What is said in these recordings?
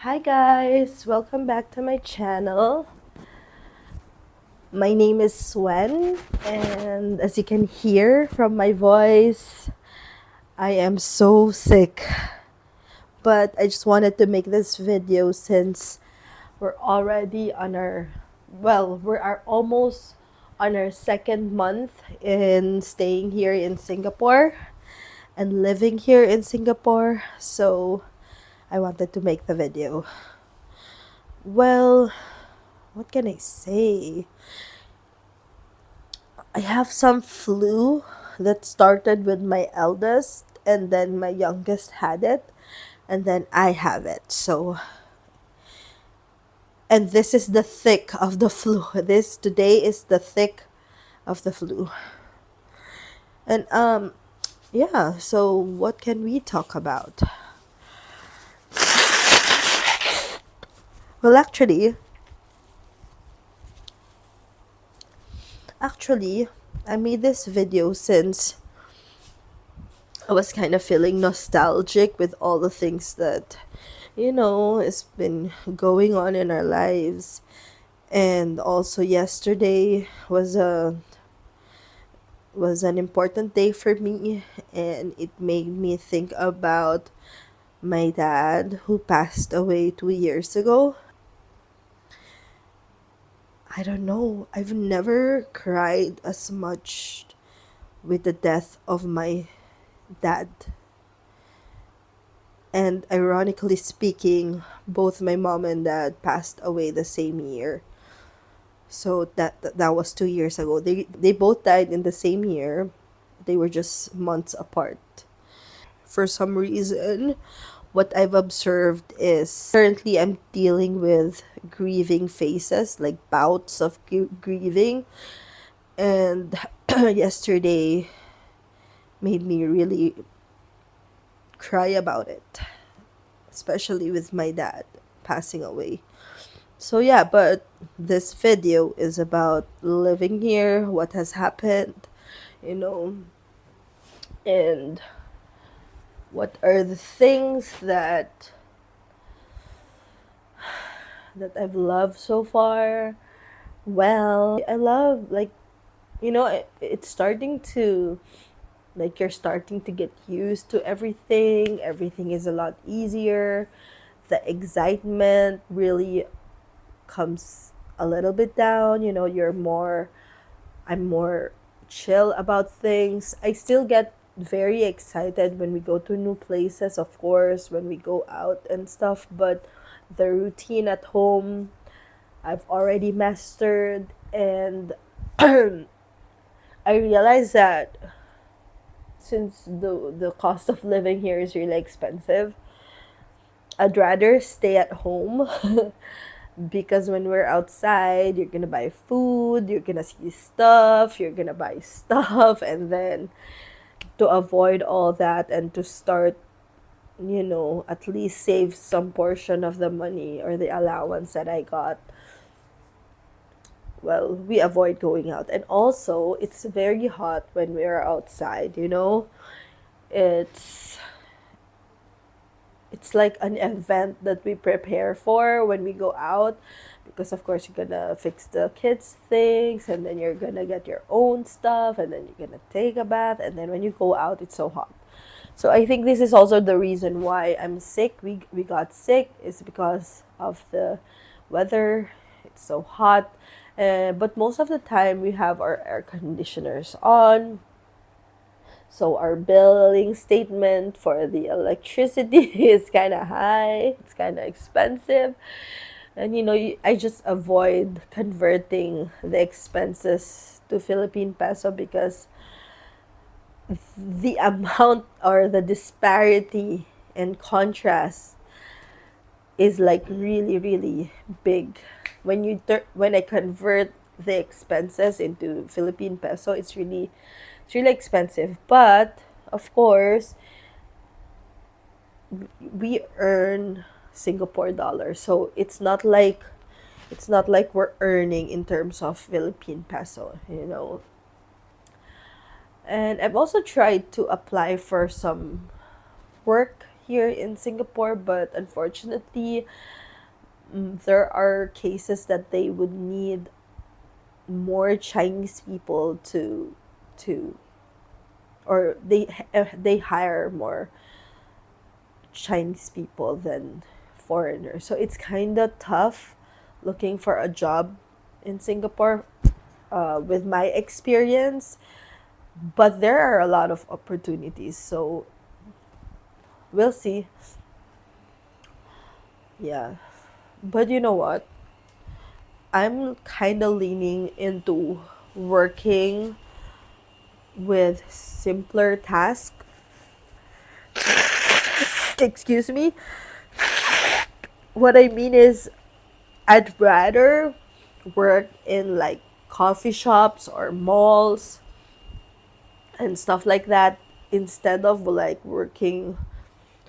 Hi guys, welcome back to my channel. My name is Swen, and as you can hear from my voice, I am so sick. But I just wanted to make this video since we're already on our almost on our second month in staying here in Singapore and living here in Singapore. So I wanted to make the video. Well, what can I say? I have some flu that started with my eldest, and then my youngest had it, and then I have it. So, and this is the thick of the flu. This today is the thick of the flu. And yeah, so what can we talk about? Well, actually, I made this video since I was kind of feeling nostalgic with all the things that has been going on in our lives. And also yesterday was an important day for me, and it made me think about my dad who passed away 2 years ago. I don't know, I've never cried as much with the death of my dad. And ironically speaking, both my mom and dad passed away the same year. So that was 2 years ago. They both died in the same year. They were just months apart. For some reason, what I've observed is currently I'm dealing with grieving phases, like bouts of grieving. And yesterday made me really cry about it, especially with my dad passing away. So yeah, but this video is about living here, what has happened, you know, and what are the things that I've loved so far. Well, I love, like, it's starting to, like, you're starting to get used to everything. Everything is a lot easier. The excitement really comes a little bit down. I'm more chill about things. I still get very excited when we go to new places, of course, when we go out and stuff, but the routine at home I've already mastered. And I realize that since the cost of living here is really expensive, I'd rather stay at home because when we're outside, you're gonna buy food, you're gonna see stuff, you're gonna buy stuff, and then to avoid all that and to start, at least save some portion of the money or the allowance that I got, well, we avoid going out. And also, it's very hot when we're outside. It's it's like an event that we prepare for when we go out, because of course you're gonna fix the kids things, and then you're gonna get your own stuff, and then you're gonna take a bath, and then when you go out it's so hot. So I think this is also the reason why I'm sick. We got sick is because of the weather. It's so hot. But most of the time we have our air conditioners on, so our billing statement for the electricity is kind of high. It's kind of expensive. And I just avoid converting the expenses to Philippine peso because the amount or the disparity and contrast is like really really big. When I convert the expenses into Philippine peso, it's really expensive. But of course, we earn Singapore dollars, so it's not like we're earning in terms of Philippine peso. And I've also tried to apply for some work here in Singapore, but unfortunately, there are cases that they would need more Chinese people to or they hire more Chinese people than foreigners. So it's kind of tough looking for a job in Singapore with my experience, but there are a lot of opportunities. So we'll see. Yeah. But you know what? I'm kind of leaning into working with simpler tasks. Excuse me. What I mean is, I'd rather work in like coffee shops or malls and stuff like that instead of like working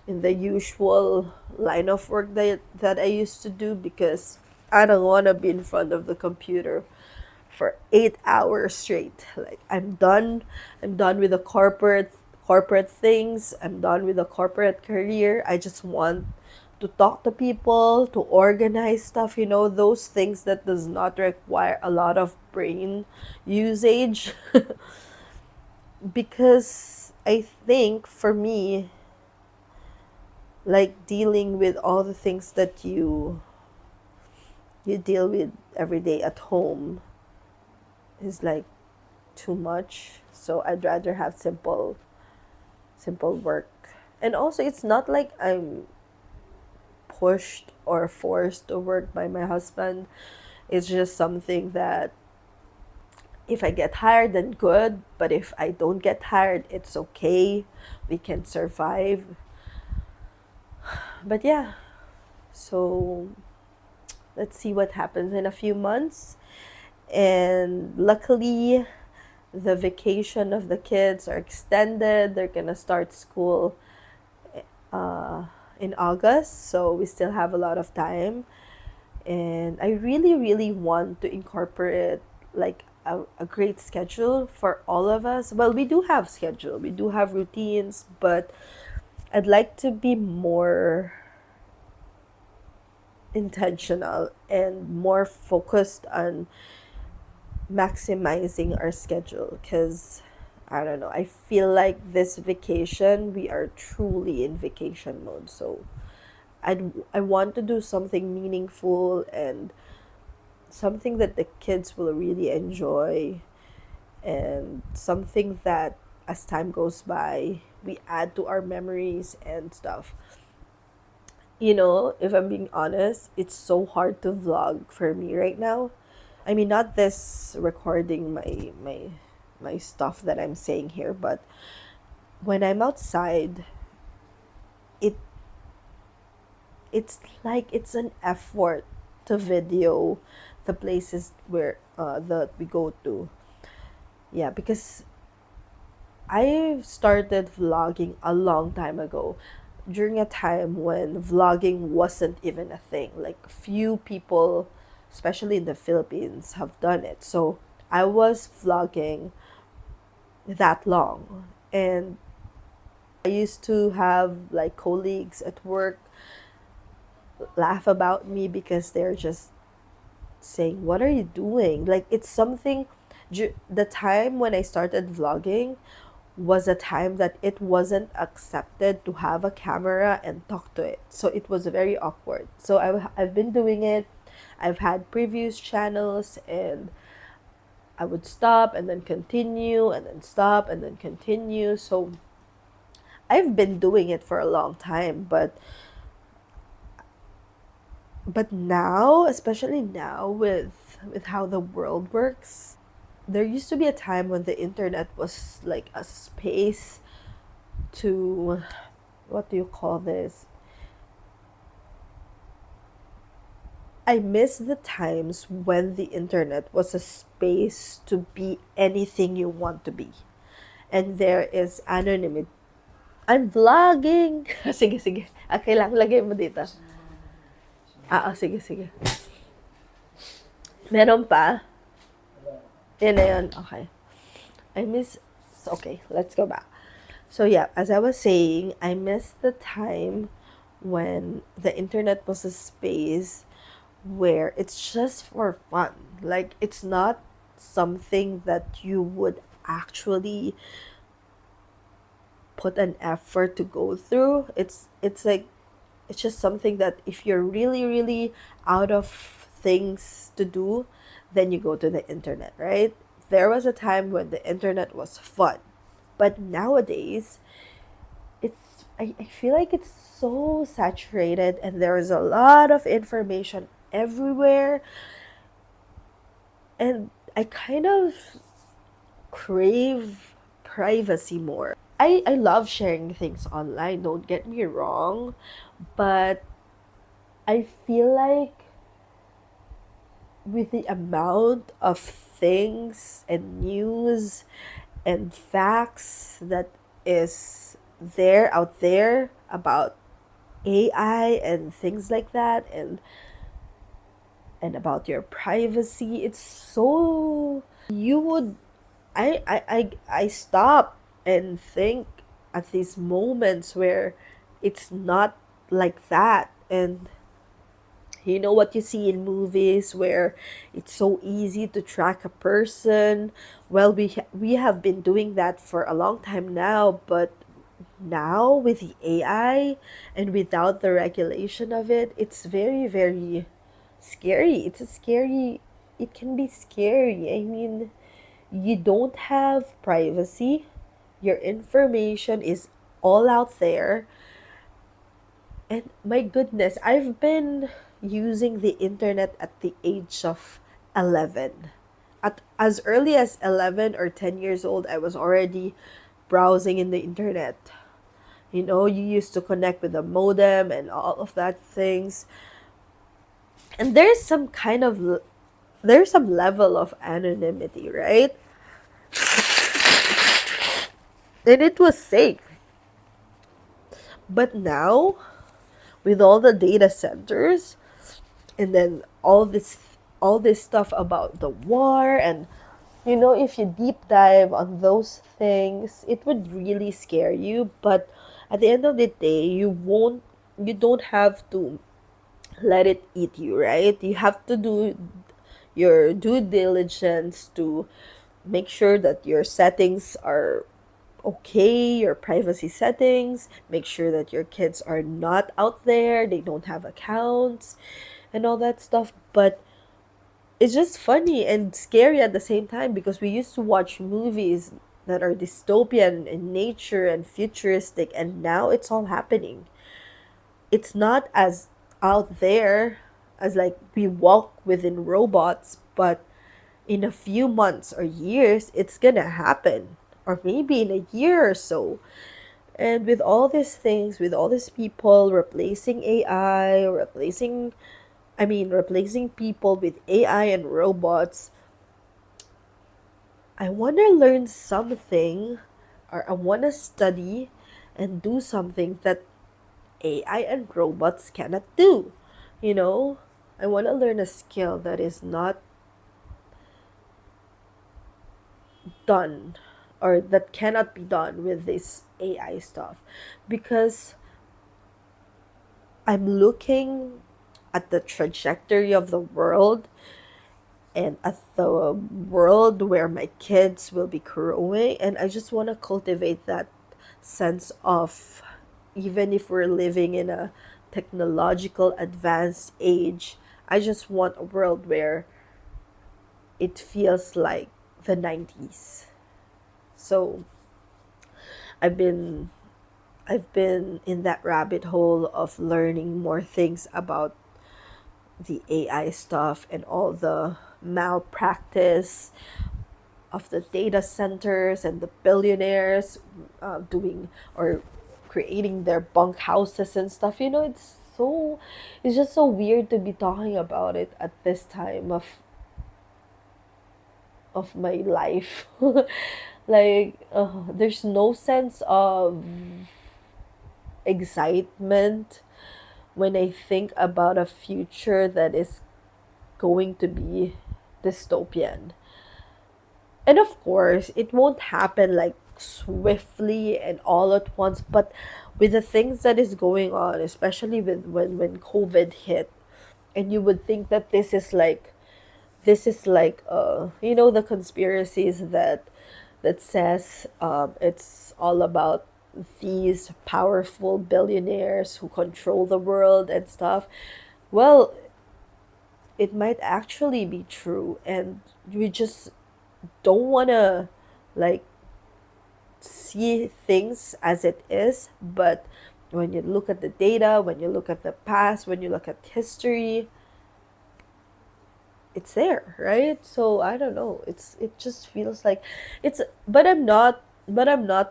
in the usual line of work that I used to do, because I don't want to be in front of the computer for 8 hours straight. Like I'm done. I'm done with the corporate things. I'm done with the corporate career. I just want to talk to people, to organize stuff, those things that does not require a lot of brain usage. Because I think for me, like dealing with all the things that you deal with every day at home is like too much. So I'd rather have simple work. And also, it's not like I'm pushed or forced to work by my husband. It's just something that if I get hired, then good. But if I don't get hired, it's okay. We can survive. But yeah, so let's see what happens in a few months. And luckily, the vacation of the kids are extended. They're gonna start school uh, in August, so we still have a lot of time. And I really, really want to incorporate like a great schedule for all of us. Well, we do have schedule, we do have routines, but I'd like to be more intentional and more focused on maximizing our schedule, because I don't know, I feel like this vacation we are truly in vacation mode. So I want to do something meaningful and something that the kids will really enjoy, and something that as time goes by we add to our memories and stuff. If I'm being honest, it's so hard to vlog for me right now. I mean, not this recording my stuff that I'm saying here, but when I'm outside, it it's like it's an effort to video the places where that we go to. Yeah, because I started vlogging a long time ago, during a time when vlogging wasn't even a thing. Like few people, especially in the Philippines, have done it. So I was vlogging that long, and I used to have like colleagues at work laugh about me because they're just saying, "What are you doing?" Like it's something. The time when I started vlogging was a time that it wasn't accepted to have a camera and talk to it. So it was very awkward. So I've been doing it. I've had previous channels, and I would stop and then continue and then stop and then continue. So I've been doing it for a long time, but now, especially now with how the world works, there used to be a time when the internet was like a space to, what do you call this? I miss the times when the internet was a space to be anything you want to be. And there is anonymity. I'm vlogging! Sige, sige. Okay lang, lagay mo dito. Sige, sige. Meron pa? Yan na yun. Okay. I miss... Okay, let's go back. So yeah, as I was saying, I miss the time when the internet was a space where it's just for fun. Like it's not something that you would actually put an effort to go through. It's like it's just something that if you're really really out of things to do, then you go to the internet, right? There was a time when the internet was fun, but nowadays I feel like it's so saturated and there's a lot of information everywhere, and I kind of crave privacy more. I love sharing things online, don't get me wrong, but I feel like with the amount of things and news and facts that is there out there about AI and things like that, and about your privacy, it's so you would I stop and think at these moments where it's not like that. And you know what you see in movies where it's so easy to track a person. Well, we have been doing that for a long time now, but now with the AI and without the regulation of it, it's very very scary. It's a scary, it can be scary. I mean, you don't have privacy. Your information is all out there. And my goodness, I've been using the internet at the age of 11. At as early as 11 or 10 years old, I was already browsing in the internet. You know, you used to connect with a modem and all of that things. And there's some level of anonymity, right? And it was safe. But now, with all the data centers, and then all this stuff about the war, and you know, if you deep dive on those things, it would really scare you. But at the end of the day, you don't have to let it eat you, right? You have to do your due diligence to make sure that your settings are okay, your privacy settings, make sure that your kids are not out there, they don't have accounts and all that stuff. But it's just funny and scary at the same time because we used to watch movies that are dystopian in nature and futuristic, and now it's all happening. It's not as out there as like we walk within robots, but in a few months or years, it's gonna happen. Or maybe in a year or so. And with all these things, with all these people replacing AI, replacing people with AI and robots, I want to learn something, or I want to study and do something that AI and robots cannot do. You know, I want to learn a skill that is not done or that cannot be done with this AI stuff, because I'm looking at the trajectory of the world and at the world where my kids will be growing, and I just want to cultivate that sense of, even if we're living in a technological advanced age, I just want a world where it feels like the 90s. So I've been I've been in that rabbit hole of learning more things about the AI stuff and all the malpractice of the data centers and the billionaires doing or creating their bunk houses and stuff. You know, it's just so weird to be talking about it at this time of my life. Like, there's no sense of excitement when I think about a future that is going to be dystopian. And of course, it won't happen like swiftly and all at once. But with the things that is going on, especially with when COVID hit, and you would think that this is like the conspiracies that says it's all about these powerful billionaires who control the world and stuff. Well, it might actually be true, and we just don't want to like see things as it is. But when you look at the data, when you look at the past, when you look at history, it's there, right? So I don't know, it just feels like it's but I'm not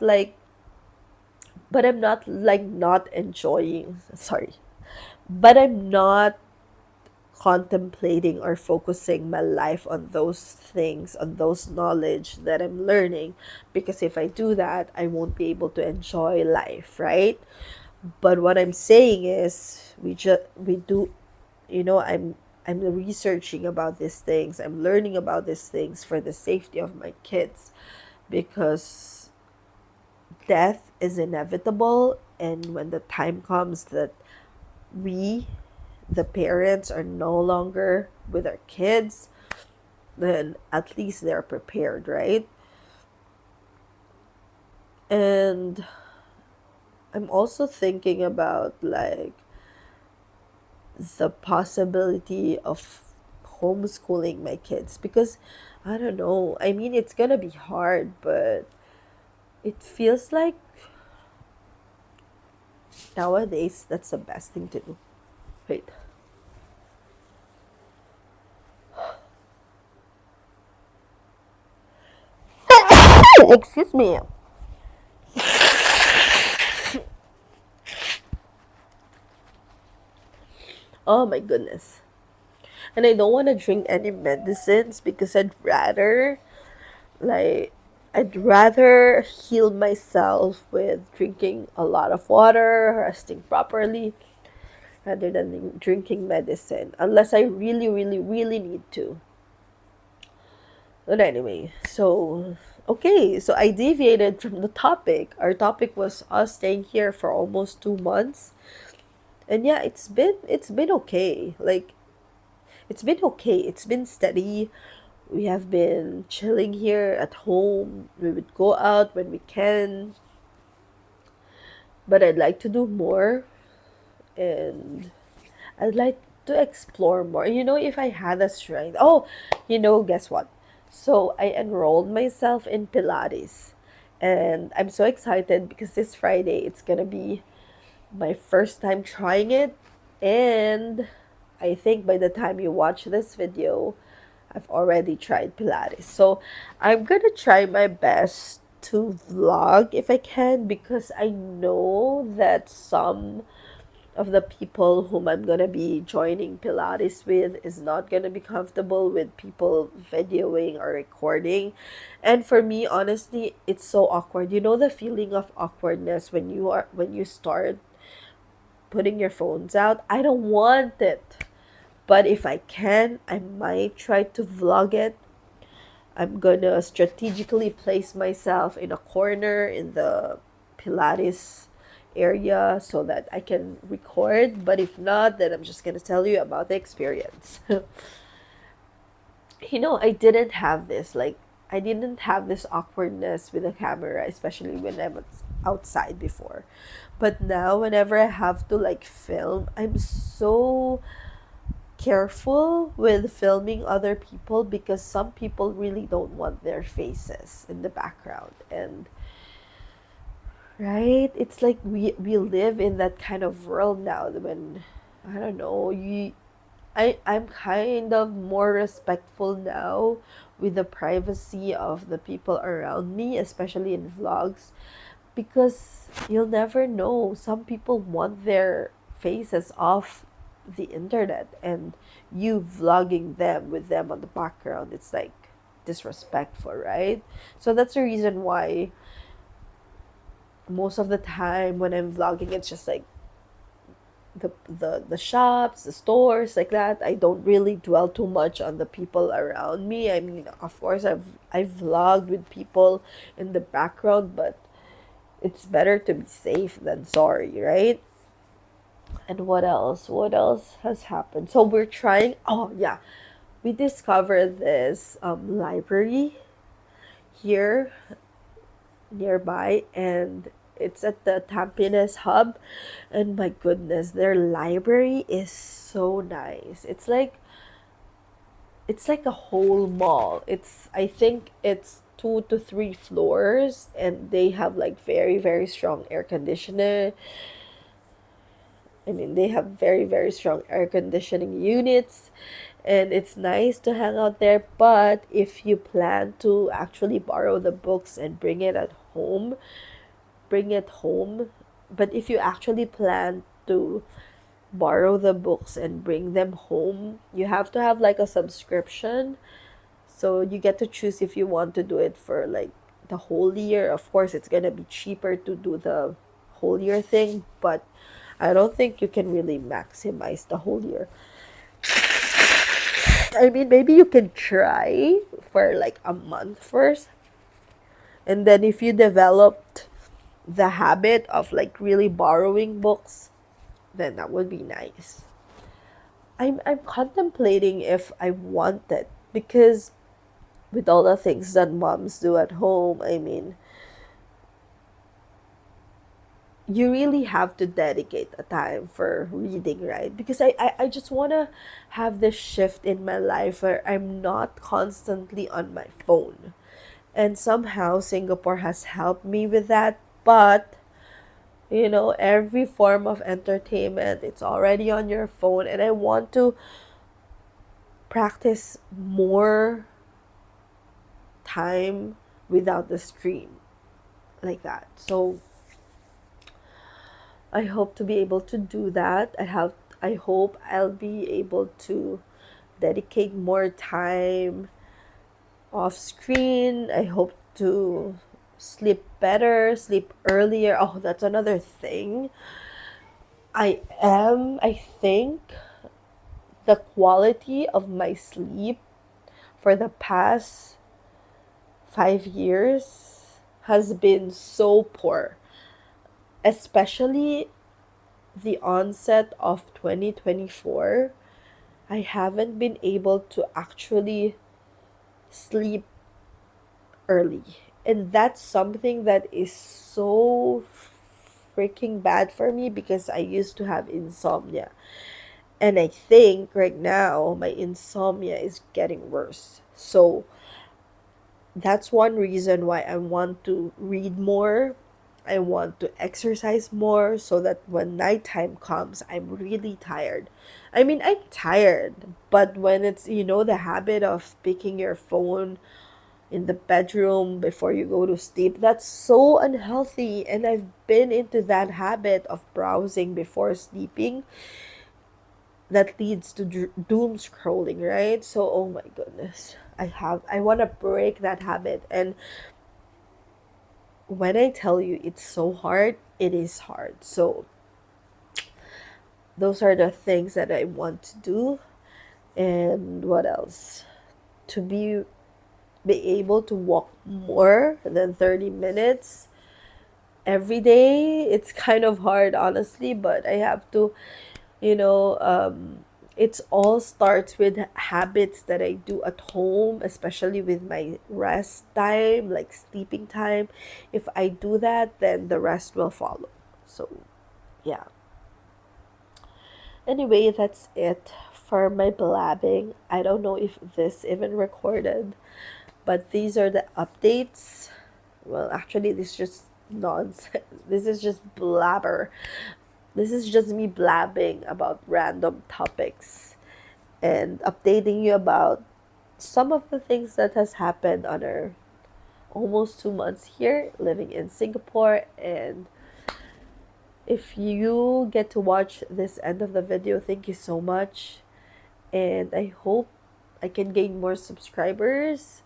like not enjoying, sorry, but I'm not contemplating or focusing my life on those things, on those knowledge that I'm learning, because if I do that, I won't be able to enjoy life, right? But what I'm saying is we do, I'm researching about these things. I'm learning about these things for the safety of my kids, because death is inevitable, and when the time comes that we, the parents, are no longer with our kids, then at least they're prepared, right? And I'm also thinking about like the possibility of homeschooling my kids, because I don't know. I mean, it's gonna be hard, but it feels like nowadays that's the best thing to do. Wait. Excuse me. Oh my goodness. And I don't want to drink any medicines because like I'd rather heal myself with drinking a lot of water, resting properly, rather than drinking medicine, unless I really, really, really need to. But anyway, so okay, so I deviated from the topic. Our topic was us staying here for almost 2 months, and yeah, it's been okay. Like it's been okay. It's been steady. We have been chilling here at home. We would go out when we can, but I'd like to do more, and I'd like to explore more. If I had a strength. Oh, guess what? So I enrolled myself in Pilates. And I'm so excited because this Friday it's gonna be my first time trying it. And I think by the time you watch this video, I've already tried Pilates. So I'm gonna try my best to vlog if I can, because I know that some of the people whom I'm gonna be joining Pilates with is not gonna be comfortable with people videoing or recording. And for me, honestly, it's so awkward. You know the feeling of awkwardness when you start putting your phones out? I don't want it. But if I can, I might try to vlog it. I'm gonna strategically place myself in a corner in the Pilates area so that I can record. But if not, then I'm just gonna tell you about the experience. I didn't have this. Like, I didn't have this awkwardness with a camera, especially when I was outside before. But now, whenever I have to like film, I'm so careful with filming other people, because some people really don't want their faces in the background. And right, it's like we live in that kind of world now when I don't know, I'm kind of more respectful now with the privacy of the people around me, especially in vlogs, because you'll never know. Some people want their faces off the internet, and you vlogging them with them on the background, it's like disrespectful, right? So that's the reason why most of the time when I'm vlogging, it's just like the shops, the stores like that. I don't really dwell too much on the people around me. I mean, of course, I've vlogged with people in the background, but it's better to be safe than sorry, right? And what else? What else has happened? So we're trying. Oh yeah, we discovered this library here nearby, and it's at the Tampines hub. And my goodness, their library is so nice. It's like a whole mall. I think it's 2 to 3 floors, and they have like very very strong air conditioner. I mean, they have very very strong air conditioning units, and it's nice to hang out there. But if you plan to actually borrow the books and bring it home. But if you actually plan to borrow the books and bring them home, you have to have like a subscription. So you get to choose if you want to do it for like the whole year. Of course, it's gonna be cheaper to do the whole year thing, but I don't think you can really maximize the whole year. I mean, maybe you can try for like a month first, and then if you developed the habit of like really borrowing books, then that would be nice. I'm contemplating if I want it, because with all the things that moms do at home, I mean, you really have to dedicate a time for reading, right? Because I just want to have this shift in my life where I'm not constantly on my phone. And somehow Singapore has helped me with that. But every form of entertainment, it's already on your phone, and I want to practice more time without the screen like that. So I hope to be able to do that. I hope I'll be able to dedicate more time off screen. I hope to sleep better, sleep earlier. Oh, that's another thing. I think the quality of my sleep for the past 5 years has been so poor, especially the onset of 2024. I haven't been able to actually sleep early. And that's something that is so freaking bad for me because I used to have insomnia. And I think right now my insomnia is getting worse. So that's one reason why I want to read more. I want to exercise more so that when nighttime comes, I'm really tired. I mean, I'm tired, but when it's, the habit of picking your phone in the bedroom before you go to sleep, that's so unhealthy. And I've been into that habit of browsing before sleeping that leads to doom scrolling, right? So, oh my goodness. I want to break that habit. And when I tell you it's so hard, it is hard. So, those are the things that I want to do. And what else? To be able to walk more than 30 minutes every day. It's kind of hard, honestly, but I have to, you know, it's all starts with habits that I do at home, especially with my rest time, like sleeping time. If I do that, then the rest will follow. So, yeah. Anyway, that's it for my blabbing. I don't know if this even recorded, but these are the updates. Well, actually, this is just nonsense. This is just blabber. This is just me blabbing about random topics and updating you about some of the things that has happened on our almost 2 months here living in Singapore. And if you get to watch this end of the video, thank you so much. And I hope I can gain more subscribers.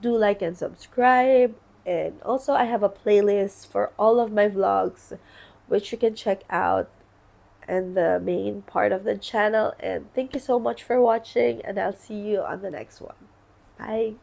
Do like and subscribe. And also, I have a playlist for all of my vlogs, which you can check out and the main part of the channel. And thank you so much for watching, and I'll see you on the next one. Bye.